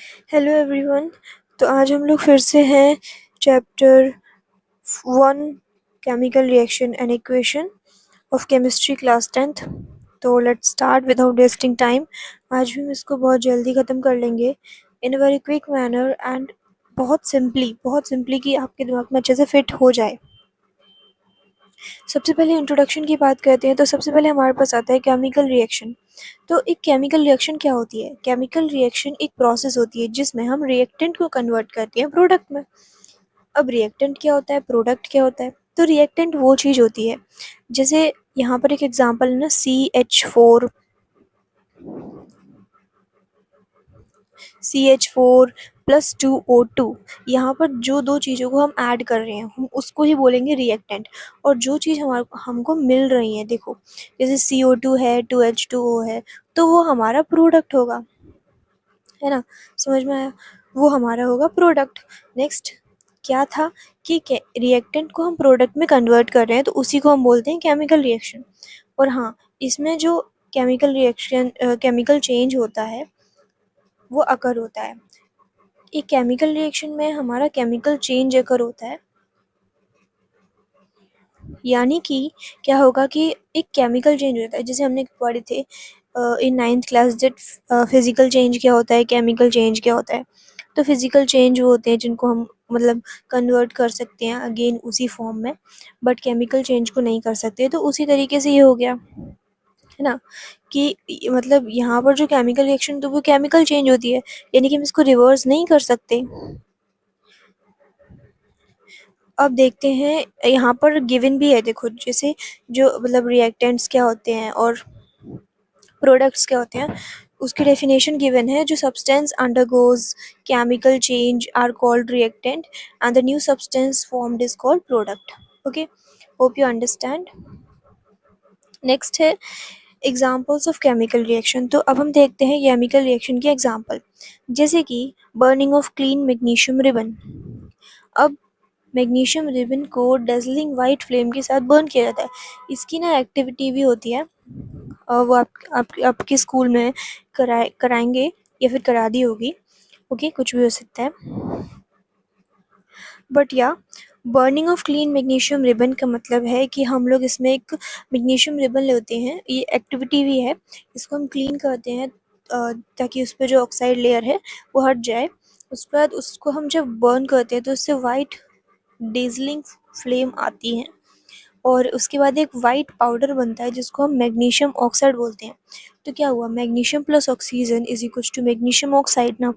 Hello everyone. तो आज हम लोग फिर से हैं chapter 1 chemical reaction and equation of chemistry class 10th। तो let's start without wasting time. आज भी हम इसको बहुत जल्दी ख़त्म कर लेंगे in a very quick manner and बहुत सिंपली कि आपके दिमाग में अच्छे से फिट हो जाए। सबसे पहले इंट्रोडक्शन की बात करते हैं तो सबसे पहले हमारे पास आता है केमिकल रिएक्शन। तो एक केमिकल रिएक्शन क्या होती है? केमिकल रिएक्शन एक प्रोसेस होती है जिसमें हम रिएक्टेंट को कन्वर्ट करते हैं प्रोडक्ट में। अब रिएक्टेंट क्या होता है, प्रोडक्ट क्या होता है? तो रिएक्टेंट वो चीज़ होती है, जैसे यहाँ पर एक एग्जांपल है ना, CH4 प्लस 2O2। यहाँ पर जो दो चीज़ों को हम ऐड कर रहे हैं हम उसको ही बोलेंगे रिएक्टेंट। और जो चीज़ हमको मिल रही है, देखो जैसे CO2 है, 2H2O है, तो वो हमारा प्रोडक्ट होगा, है ना? समझ में आया? वो हमारा होगा प्रोडक्ट। नेक्स्ट क्या था कि रिएक्टेंट को हम प्रोडक्ट में कन्वर्ट कर रहे हैं, तो उसी को हम बोलते हैं केमिकल रिएक्शन। और हाँ, इसमें जो केमिकल चेंज होता है वो अकर होता है। एक केमिकल रिएक्शन में हमारा केमिकल चेंज अकर होता है, यानी कि क्या होगा कि एक केमिकल चेंज होता है, जैसे हमने पढ़े थे इन 9th class that physical change क्या होता है, केमिकल चेंज क्या होता है। तो फिजिकल चेंज वो होते हैं जिनको हम मतलब कन्वर्ट कर सकते हैं अगेन उसी फॉर्म में, बट केमिकल चेंज को नहीं कर सकते। तो उसी तरीके से ये हो गया, है ना, कि मतलब यहाँ पर जो केमिकल रिएक्शन तो वो केमिकल चेंज होती है, यानी कि हम इसको रिवर्स नहीं कर सकते। अब देखते हैं यहाँ पर गिवन भी है, देखो जैसे जो मतलब रिएक्टेंट्स क्या होते हैं और प्रोडक्ट्स क्या होते हैं, उसकी डेफिनेशन गिवन है। जो substance undergoes chemical change are called reactant and the new substance formed is called product. Okay, hope you understand. Next है एग्जाम्पल्स ऑफ केमिकल रिएक्शन। तो अब हम देखते हैं केमिकल रिएक्शन के एग्जाम्पल, जैसे कि burning of clean magnesium ribbon. अब मैग्नीशियम रिबन को डेजलिंग वाइट फ्लेम के साथ बर्न किया जाता है। इसकी ना एक्टिविटी भी होती है, और वो आपके स्कूल में कराएंगे या फिर करा दी होगी। ओके, कुछ भी हो सकता है, बट या burning of clean magnesium ribbon का मतलब है कि हम लोग इसमें एक मैग्नीशियम रिबन लेते हैं, ये एक्टिविटी भी है। इसको हम क्लीन करते हैं ताकि उस पर जो ऑक्साइड लेयर है वो हट जाए। उसके बाद उसको हम जब बर्न करते हैं तो उससे वाइट डेजलिंग फ्लेम आती है, और उसके बाद एक वाइट पाउडर बनता है जिसको हम मैग्नीशियम ऑक्साइड बोलते हैं। तो क्या हुआ, magnesium plus oxygen is equal to magnesium oxide ना।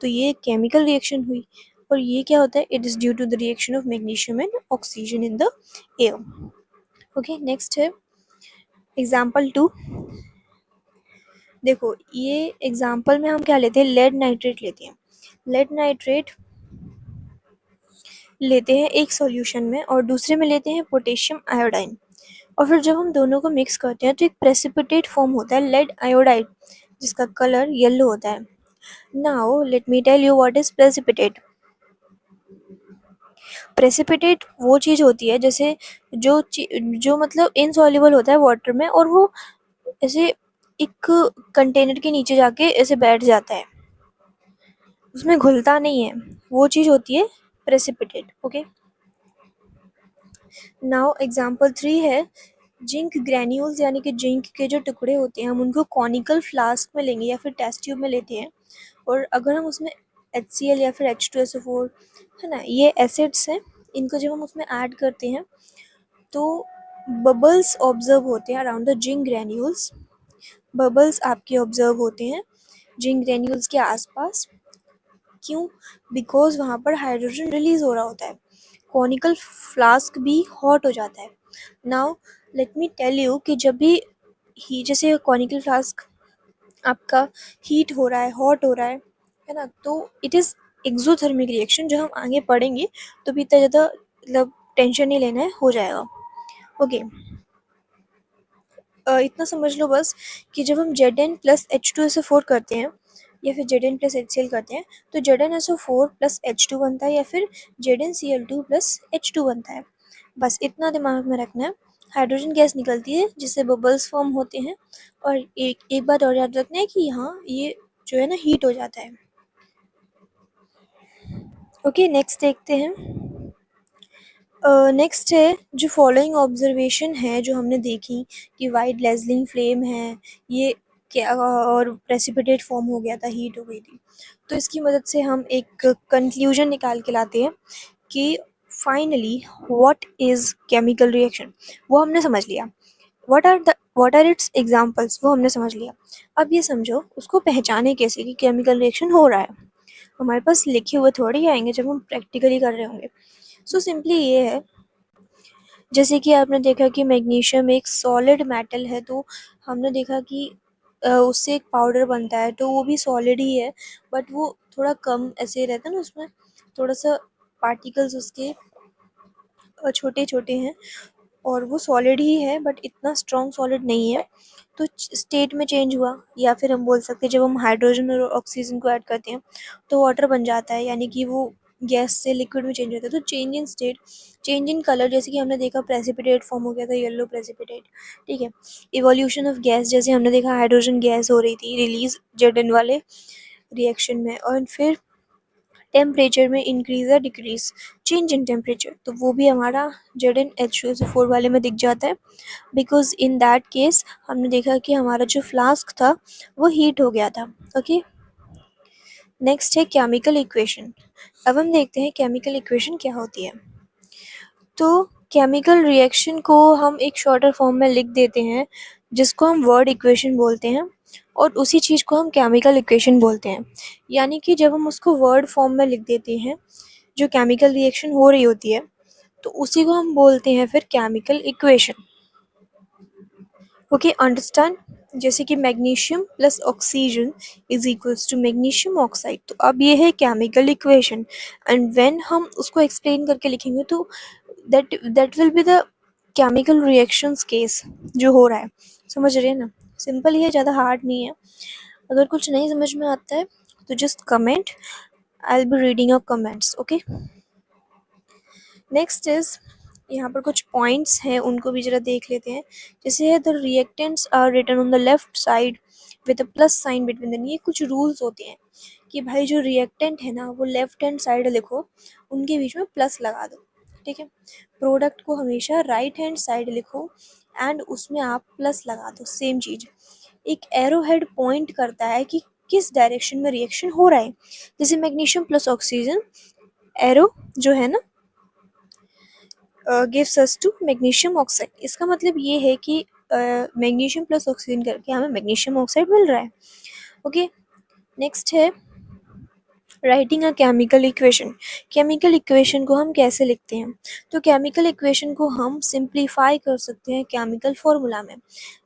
तो ये केमिकल रिएक्शन हुई, और ये क्या होता है, it is due to the reaction of magnesium and oxygen in the air. Okay, next है एग्जाम्पल 2। देखो ये एग्जाम्पल में हम क्या लेते हैं, लेड नाइट्रेट लेते हैं। लेड नाइट्रेट लेते हैं एक सॉल्यूशन में और दूसरे में लेते हैं पोटेशियम आयोडाइन, और फिर जब हम दोनों को मिक्स करते हैं तो एक प्रेसिपिटेट फॉर्म होता है लेड आयोडाइड, जिसका कलर येलो होता है। Now let me tell you what is precipitate. Precipitate वो चीज़ होती है जैसे जो मतलब इनसॉल्युबल होता है वाटर में, और वो ऐसे एक कंटेनर के नीचे जाके ऐसे बैठ जाता है, उसमें घुलता नहीं है, वो चीज़ होती है प्रेसिपिटेट। ओके, नाउ एग्जाम्पल 3 है जिंक ग्रैन्यूल्स, यानी कि जिंक के जो टुकड़े होते हैं हम उनको कॉनिकल फ्लास्क में लेंगे या फिर टेस्ट ट्यूब में लेते हैं, और अगर हम उसमें HCl या फिर H2SO4, है ना, ये एसिड्स हैं, इनको जब हम उसमें ऐड करते हैं तो बबल्स ऑब्जर्व होते हैं around the zinc granules. Bubbles आपके ऑब्जर्व होते हैं जिंक ग्रैन्यूल्स के आसपास। क्यों? बिकॉज वहाँ पर हाइड्रोजन रिलीज हो रहा होता है, कॉनिकल फ्लास्क भी हॉट हो जाता है। Now let me tell you कि जब भी ही जैसे कॉनिकल फ्लास्क आपका हीट हो रहा है, हॉट हो रहा है ना, तो इट इज़ एक्सोथर्मिक रिएक्शन, जो हम आगे पढ़ेंगे। तो भी इतना ज़्यादा मतलब टेंशन नहीं लेना है, हो जाएगा। ओके, इतना समझ लो बस कि जब हम Zn प्लस H2SO4 करते हैं या फिर Zn प्लस HCl करते हैं तो ZnSO4 प्लस H2 बनता है या फिर ZnCl2 प्लस H2 बनता है। बस इतना दिमाग में रखना है। हाइड्रोजन गैस निकलती है जिससे बबल्स फॉर्म होते हैं, और एक बात और याद रखना है कि यहाँ ये जो है ना हीट हो जाता है। ओके, नेक्स्ट देखते हैं। नेक्स्ट है जो फॉलोइंग ऑब्जर्वेशन है जो हमने देखी कि वाइट डेज़लिंग फ्लेम है, ये क्या और प्रेसिपिटेट फॉर्म हो गया था, हीट हो गई थी। तो इसकी मदद से हम एक कंक्लूजन निकाल के लाते हैं कि finally what is chemical reaction, वो हमने समझ लिया। व्हाट आर इट्स एग्जांपल्स, वो हमने समझ लिया। अब ये समझो उसको पहचाने कैसे कि केमिकल रिएक्शन हो रहा है। हमारे पास लिखे हुए थोड़ी आएंगे जब हम प्रैक्टिकली कर रहे होंगे। सो सिंपली ये है, जैसे कि आपने देखा कि मैग्नीशियम एक सॉलिड मेटल है, तो हमने देखा कि उससे एक पाउडर बनता है, तो वो भी सॉलिड ही है, बट वो थोड़ा कम ऐसे रहता है ना, उसमें थोड़ा सा पार्टिकल्स उसके छोटे छोटे हैं, और वो सॉलिड ही है बट इतना स्ट्रॉन्ग सॉलिड नहीं है। तो स्टेट में चेंज हुआ, या फिर हम बोल सकते हैं जब हम हाइड्रोजन और ऑक्सीजन को ऐड करते हैं तो वाटर बन जाता है, यानी कि वो गैस से लिक्विड में चेंज होता है। तो change in state, change in colour, जैसे कि हमने देखा प्रेसिपिटेट फॉर्म हो गया था, येलो प्रेसिपिटेट। ठीक है, इवोल्यूशन ऑफ गैस, जैसे हमने देखा हाइड्रोजन गैस हो रही थी रिलीज जेडन वाले रिएक्शन में, और फिर टेम्परेचर में इंक्रीज या डिक्रीज, चेंज इन टेम्परेचर, तो वो भी हमारा Zn H2SO4 वाले में दिख जाता है। बिकॉज इन दैट केस हमने देखा कि हमारा जो फ्लास्क था वो हीट हो गया था। ओके, नेक्स्ट है केमिकल इक्वेशन। अब हम देखते हैं केमिकल इक्वेशन क्या होती है। तो केमिकल रिएक्शन को हम एक शॉर्टर फॉर्म में लिख देते हैं जिसको हम वर्ड इक्वेशन बोलते हैं, और उसी चीज़ को हम केमिकल इक्वेशन बोलते हैं। यानी कि जब हम उसको वर्ड फॉर्म में लिख देते हैं जो केमिकल रिएक्शन हो रही होती है, तो उसी को हम बोलते हैं फिर केमिकल इक्वेशन। Okay, understand. जैसे कि magnesium plus oxygen is equals to magnesium oxide, तो अब ये है केमिकल इक्वेशन, एंड व्हेन हम उसको एक्सप्लेन करके लिखेंगे तो that will be the chemical reactions case जो हो रहा है। समझ रहे हैं ना, सिंपल ही है, ज़्यादा हार्ड नहीं है। अगर कुछ नहीं समझ में आता है तो just comment, I will be reading your comments. Okay, next is, यहाँ पर कुछ पॉइंट्स हैं उनको भी जरा देख लेते हैं। जैसे है the reactants are written on the left side with a plus sign between them, ये कुछ रूल्स होते हैं कि भाई जो रिएक्टेंट है ना वो लेफ्ट हैंड साइड लिखो, उनके बीच में प्लस लगा दो। ठीक है, प्रोडक्ट को हमेशा राइट हैंड साइड लिखो एंड उसमें आप प्लस लगा दो, सेम चीज़। एक एरो हेड पॉइंट करता है कि किस डायरेक्शन में रिएक्शन हो रहा है। जैसे मैग्नीशियम प्लस ऑक्सीजन, एरो जो है ना gives us to magnesium oxide, इसका मतलब ये है कि मैग्नीशियम प्लस ऑक्सीजन करके हमें मैग्नीशियम ऑक्साइड मिल रहा है। ओके, नेक्स्ट है writing a chemical equation. Chemical equation को हम कैसे लिखते हैं, तो केमिकल इक्वेशन को हम सिंप्लीफाई कर सकते हैं केमिकल फॉर्मूला में।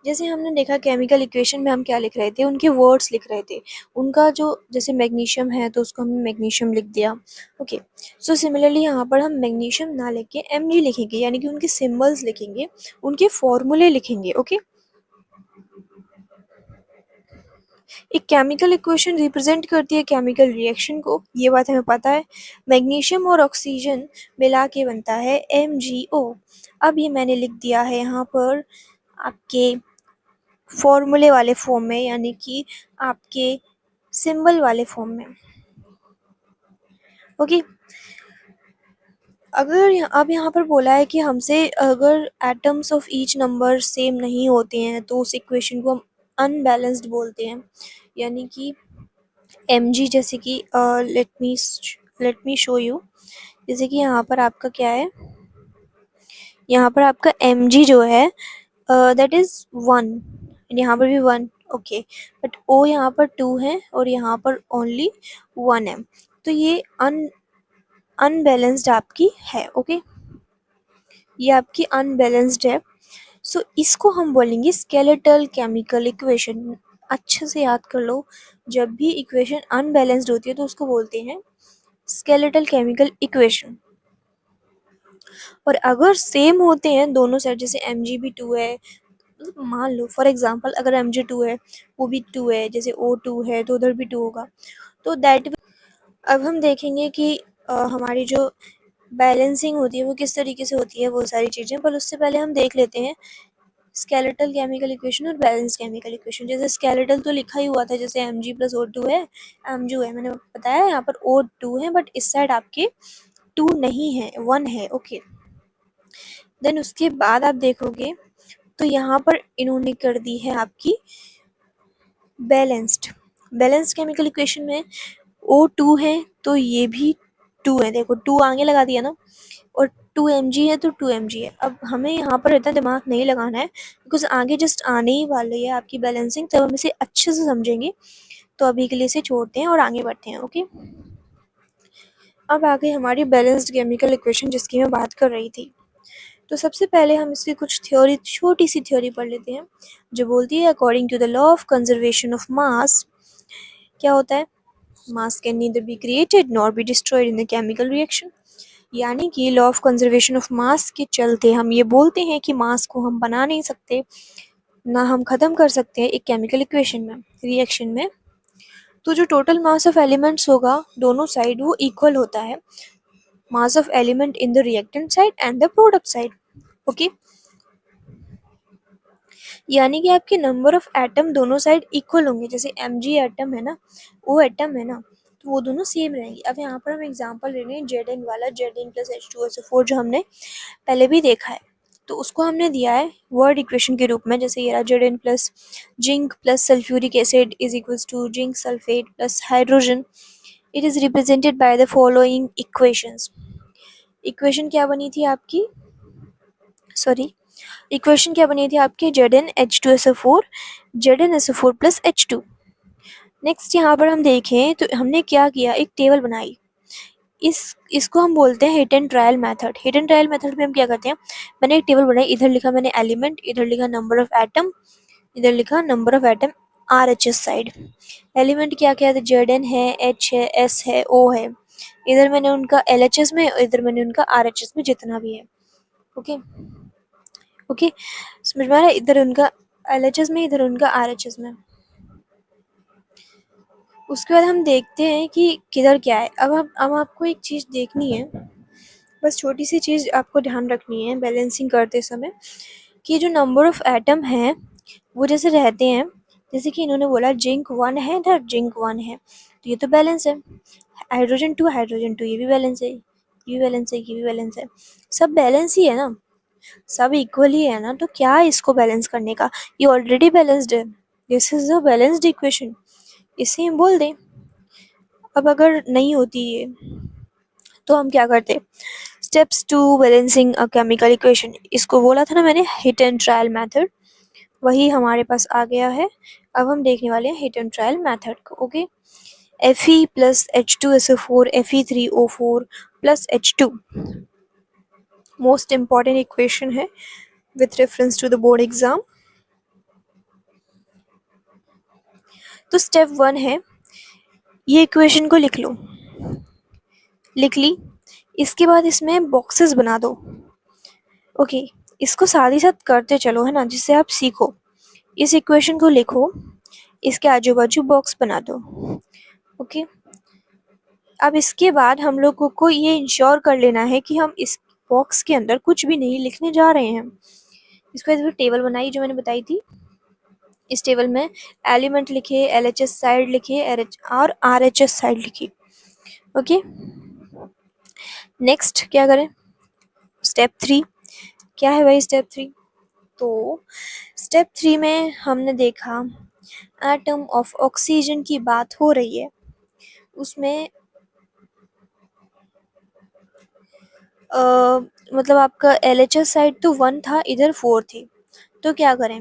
जैसे हमने देखा केमिकल इक्वेशन में हम क्या लिख रहे थे, उनके वर्ड्स लिख रहे थे, उनका जो जैसे मैग्नीशियम है तो उसको हमने मैग्नीशियम लिख दिया। ओके, सो सिमिलरली यहाँ पर हम मैग्नीशियम ना लिख के Mg लिखेंगे, यानी कि उनके सिम्बल्स लिखेंगे, उनके फॉर्मूले लिखेंगे। ओके, एक केमिकल इक्वेशन रिप्रेजेंट करती है केमिकल रिएक्शन को, ये बात हमें पता है। मैग्नीशियम और ऑक्सीजन मिला के बनता है MgO। अब ये मैंने लिख दिया है यहाँ पर आपके फॉर्मूले वाले फॉर्म में, यानी कि आपके सिंबल वाले फॉर्म में। ओके, अगर अब यहाँ पर बोला है कि हमसे अगर atoms of each number same नहीं होते हैं तो उस इक्वेशन को हम अनबैलेंस्ड बोलते हैं। यानी कि Mg, जैसे कि लेट मी शो यू। जैसे कि यहाँ पर आपका क्या है, यहाँ पर आपका Mg जो है दैट इज 1, यहाँ पर भी 1। ओके, बट O यहाँ पर 2 है और यहाँ पर ओनली 1 है, तो ये अनबैलेंस्ड आपकी है। ओके, ये आपकी अनबैलेंस्ड है। सो इसको हम बोलेंगे स्केलेटल केमिकल इक्वेशन। अच्छे से याद कर लो, जब भी इक्वेशन अनबैलेंस्ड होती है तो उसको बोलते हैं स्केलेटल केमिकल इक्वेशन। और अगर सेम होते हैं दोनों साइड, जैसे Mg भी 2 है, मतलब मान लो फॉर एग्जांपल अगर Mg 2 है वो भी 2 है, जैसे O2 है तो उधर भी 2 होगा, तो दैट। अब हम देखेंगे कि हमारी जो बैलेंसिंग होती है वो किस तरीके से होती है, वो सारी चीज़ें, पर उससे पहले हम देख लेते हैं स्केलेटल केमिकल इक्वेशन और बैलेंस केमिकल इक्वेशन। जैसे स्केलेटल तो लिखा ही हुआ था, जैसे Mg+O2 है, Mg है, मैंने बताया यहाँ पर O2 है, बट इस साइड आपके 2 नहीं है, 1 है। ओके, देन उसके बाद आप देखोगे तो यहाँ पर इन्होंने कर दी है आपकी बैलेंस्ड। बैलेंस्ड केमिकल इक्वेशन में O2 है तो ये भी 2 है, देखो 2 आगे लगा दिया ना, और 2 Mg है तो 2 Mg है। अब हमें यहाँ पर इतना दिमाग नहीं लगाना है, बिकॉज आगे जस्ट आने ही वाली है आपकी बैलेंसिंग, तब हम इसे अच्छे से समझेंगे। तो अभी के लिए इसे छोड़ते हैं और आगे बढ़ते हैं। ओके, अब आ गई हमारी बैलेंस्ड केमिकल इक्वेशन जिसकी मैं बात कर रही थी। तो सबसे पहले हम इसकी कुछ थ्योरी, छोटी सी थ्योरी पढ़ लेते हैं, जो बोलती है according to the law of conservation of mass, क्या होता है, mass can neither be created nor be destroyed in the chemical reaction. यानी कि law of conservation of mass के चलते हम ये बोलते हैं कि मास को हम बना नहीं सकते, ना हम ख़त्म कर सकते हैं एक केमिकल इक्वेशन में, रिएक्शन में। तो जो टोटल मास ऑफ एलिमेंट्स होगा दोनों साइड, वो इक्वल होता है mass of element in the reactant side and the product side. Okay, यानी कि आपके नंबर ऑफ एटम दोनों साइड इक्वल होंगे। जैसे Mg एटम है ना, वो एटम है ना, तो वो दोनों सेम रहेंगे। अब यहाँ पर हम एग्जांपल ले रहे हैं Zn वाला, Zn+H2SO4, जो हमने पहले भी देखा है। तो उसको हमने दिया है वर्ड इक्वेशन के रूप में, जैसे ये रहा Zn plus zinc plus sulphuric acid is equals to zinc sulphate plus hydrogen. It is represented by the following equations. Equation क्या बनी थी आपकी, सॉरी, इक्वेशन क्या बनी थी आपकी, Zn H2SO4, Zn SO4 plus H2। Next यहाँ पर हम देखें तो हमने क्या किया, एक टेबल बनाई। इसको हम बोलते हैं hit and trial method. Hit and trial method में हम क्या करते हैं, मैंने एक टेबल बनाई, इधर लिखा मैंने एलिमेंट, इधर लिखा नंबर ऑफ एटम, इधर लिखा number of atom RHS side. Element क्या क्या है, Zn है, H है, S है, O है। इधर मैंने उनका LHS में, इधर मैंने उनका RHS में, जितना भी है। ओके, ओके, समझ में आ रहा है, इधर उनका LHS में, इधर उनका RHS में। उसके बाद हम देखते हैं कि किधर क्या है। अब आपको एक चीज़ देखनी है, बस छोटी सी चीज़ आपको ध्यान रखनी है बैलेंसिंग करते समय, कि जो नंबर ऑफ एटम है वो जैसे रहते हैं, जैसे कि इन्होंने बोला जिंक 1 है, इधर जिंक 1 है, तो ये तो बैलेंस है। हाइड्रोजन 2 ये भी बैलेंस है, ये भी बैलेंस है, ये भी बैलेंस है, सब बैलेंस ही है ना, सब इक्वल ही है ना। तो क्या है इसको बैलेंस करने का, ये ऑलरेडी बैलेंस्ड है, this is a balanced equation, इसे हम बोल दें। अब अगर नहीं होती ये तो हम क्या करते, steps to balancing a chemical equation, इसको बोला था ना मैंने हिट एंड ट्रायल मेथड, वही हमारे पास आ गया है। अब हम देखने वाले हैं हिट एंड ट्रायल मेथड को। Okay, Fe plus H2SO4 Fe3O4 plus H2 most important equation है with reference to the board exam. तो स्टेप 1 है, ये इक्वेशन को लिख लो, लिख ली। इसके बाद इसमें बॉक्सेस बना दो। ओके, इसको साथ ही साथ करते चलो, है ना, जिससे आप सीखो। इस इक्वेशन को लिखो, इसके आजू बाजू बॉक्स बना दो। ओके, अब इसके बाद हम लोगों को ये इंश्योर कर लेना है कि हम इस बॉक्स के अंदर कुछ भी नहीं लिखने जा रहे हैं। इसके बाद टेबल बनाई जो मैंने बताई थी, इस टेबल में एलिमेंट लिखे, LHS साइड लिखे, और RHS साइड लिखी। ओके, नेक्स्ट क्या करें, स्टेप 3, क्या है भाई स्टेप 3। तो स्टेप 3 में हमने देखा एटम ऑफ ऑक्सीजन की बात हो रही है, उसमें मतलब आपका LHS साइड तो 1 था, इधर 4 थी, तो क्या करें,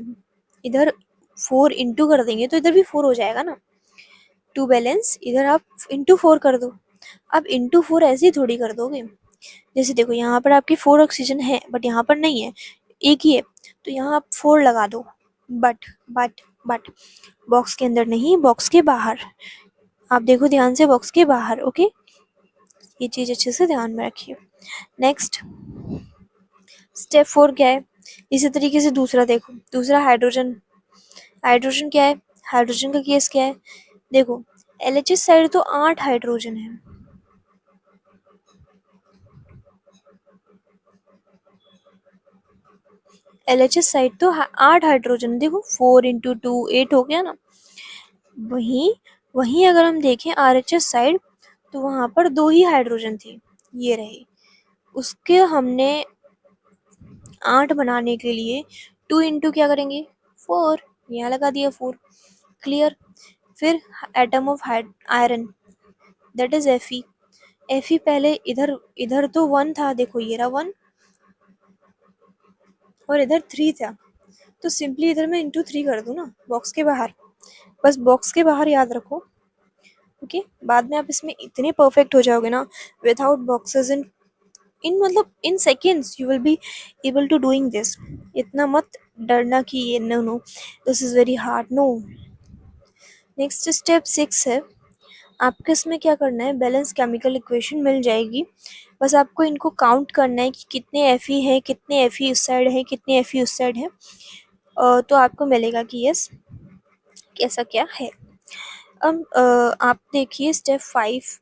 इधर 4 इंटू कर देंगे तो इधर भी 4 हो जाएगा ना, टू बैलेंस, इधर आप इंटू 4 कर दो। अब इंटू 4 ऐसे ही थोड़ी कर दोगे, जैसे देखो यहाँ पर आपकी 4 ऑक्सीजन है बट यहाँ पर नहीं है, एक ही है, तो यहाँ आप 4 लगा दो। बट बट बॉक्स के अंदर नहीं, बॉक्स के बाहर, आप देखो ध्यान से, बॉक्स के बाहर। ओके, ये चीज़ अच्छे से ध्यान में रखिए। नेक्स्ट स्टेप 4 क्या है, इसी तरीके से दूसरा देखो, दूसरा हाइड्रोजन। हाइड्रोजन क्या है, हाइड्रोजन का केस क्या है, देखो LHS साइड तो 8 हाइड्रोजन है, LHS साइड तो 8 हाइड्रोजन, देखो 4 इंटू 2 8 हो गया ना। वहीं वहीं अगर हम देखें RHS साइड तो वहां पर 2 ही हाइड्रोजन थी, ये रहे। उसके हमने 8 बनाने के लिए 2 इंटू क्या करेंगे 4, यहाँ लगा दिया 4, क्लियर। फिर atom of iron that is Fe। Fe पहले इधर इधर तो 1 था, देखो ये रहा 1 और इधर 3 था, तो सिंपली इधर मैं इंटू 3 कर दूं ना बॉक्स के बाहर, बस बॉक्स के बाहर याद रखो। ओके, बाद में आप इसमें इतने परफेक्ट हो जाओगे ना, विदाउट बॉक्सेस इन मतलब in seconds you will be able to doing this. इतना मत डरना कि ये no no this is very hard, no. Next step 6 है, आपको इसमें क्या करना है, बैलेंस केमिकल इक्वेशन मिल जाएगी। बस आपको इनको काउंट करना है कि कितने Fe है, कितने Fe इस साइड है, कितने Fe उस साइड है, तो आपको मिलेगा कि यस कैसा क्या है। अब आप देखिए स्टेप 5,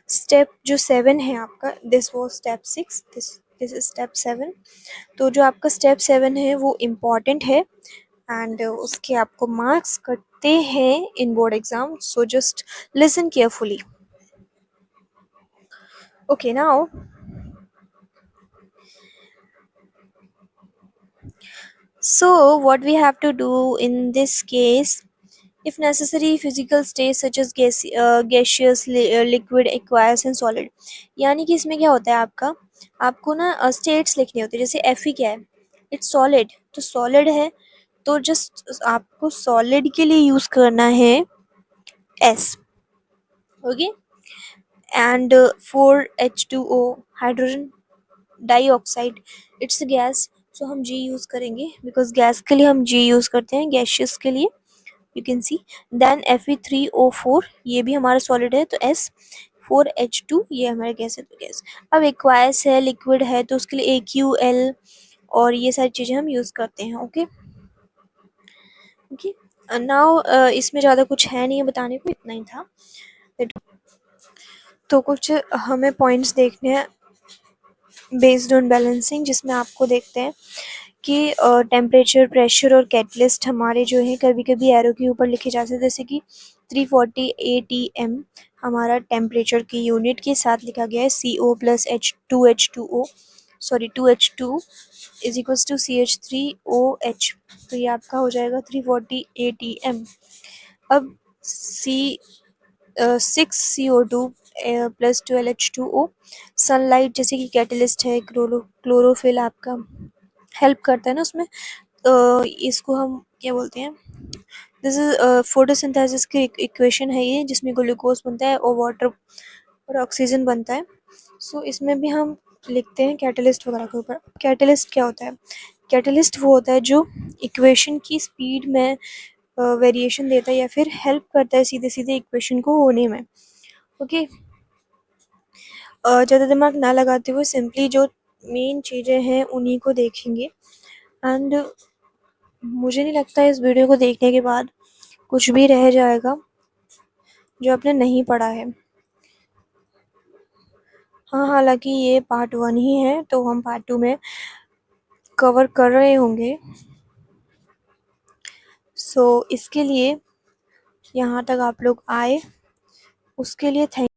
स्टेप जो 7 है आपका, this was step 6, this is step 7। तो जो आपका स्टेप 7 है वो इम्पॉर्टेंट है एंड उसके आपको मार्क्स कटते हैं इन board exam, so just listen carefully. Okay now so what we have to do in this case, if necessary physical states such as gaseous liquid aqueous and solid। यानी कि इसमें क्या होता है आपको ना स्टेट्स लिखनी होती है। जैसे Fe क्या है, इट्स सॉलिड, तो सॉलिड है तो जस्ट आपको सॉलिड के लिए यूज करना है S। Okay, and 4H2O hydrogen dioxide, it's gas, so हम G यूज करेंगे बिकॉज गैस के लिए हम G यूज करते हैं, गैशियस के लिए you can see. Then Fe3O4 ये भी हमारा सॉलिड है तो S, 4H2 ये हमारा गैस है तो गैस। अब एक्वायस है, लिक्विड है, तो उसके लिए AQL और ये सारी चीज़ें हम यूज़ करते हैं। ओके ओके, नाउ इसमें ज़्यादा कुछ है नहीं है बताने को, इतना ही था। तो कुछ हमें पॉइंट्स देखने हैं बेस्ड ऑन बैलेंसिंग, जिसमें आपको देखते हैं कि टेम्परेचर, प्रेशर और कैटलिस्ट हमारे जो है कभी कभी एरो के ऊपर लिखे जा सकते हैं। जैसे कि 340 ATM हमारा टेम्परेचर की यूनिट के साथ लिखा गया है, CO plus H2H2O sorry 2H2 is equals to CH3OH, तो ये आपका हो जाएगा 340 ATM। अब C 6CO2 plus 12H2O, sunlight जैसे कि कैटलिस्ट है, क्लोरोफिल आपका हेल्प करता है ना उसमें, इसको हम क्या बोलते हैं, दिस इज फोटोसिंथेसिस की इक्वेशन है ये, जिसमें ग्लूकोज बनता है और वाटर और ऑक्सीजन बनता है। सो इसमें भी हम लिखते हैं कैटलिस्ट वगैरह के ऊपर। कैटलिस्ट क्या होता है, कैटलिस्ट वो होता है जो इक्वेशन की स्पीड में वेरिएशन देता है या फिर हेल्प करता है सीधे सीधे इक्वेशन को होने में। ओके, ज़्यादा दिमाग ना लगाते हुए सिंपली जो मेन चीज़ें हैं उन्हीं को देखेंगे। एंड मुझे नहीं लगता इस वीडियो को देखने के बाद कुछ भी रह जाएगा जो आपने नहीं पढ़ा है। हाँ, हालांकि ये पार्ट 1 ही है तो हम पार्ट 2 में कवर कर रहे होंगे। सो इसके लिए यहाँ तक आप लोग आए उसके लिए थैंक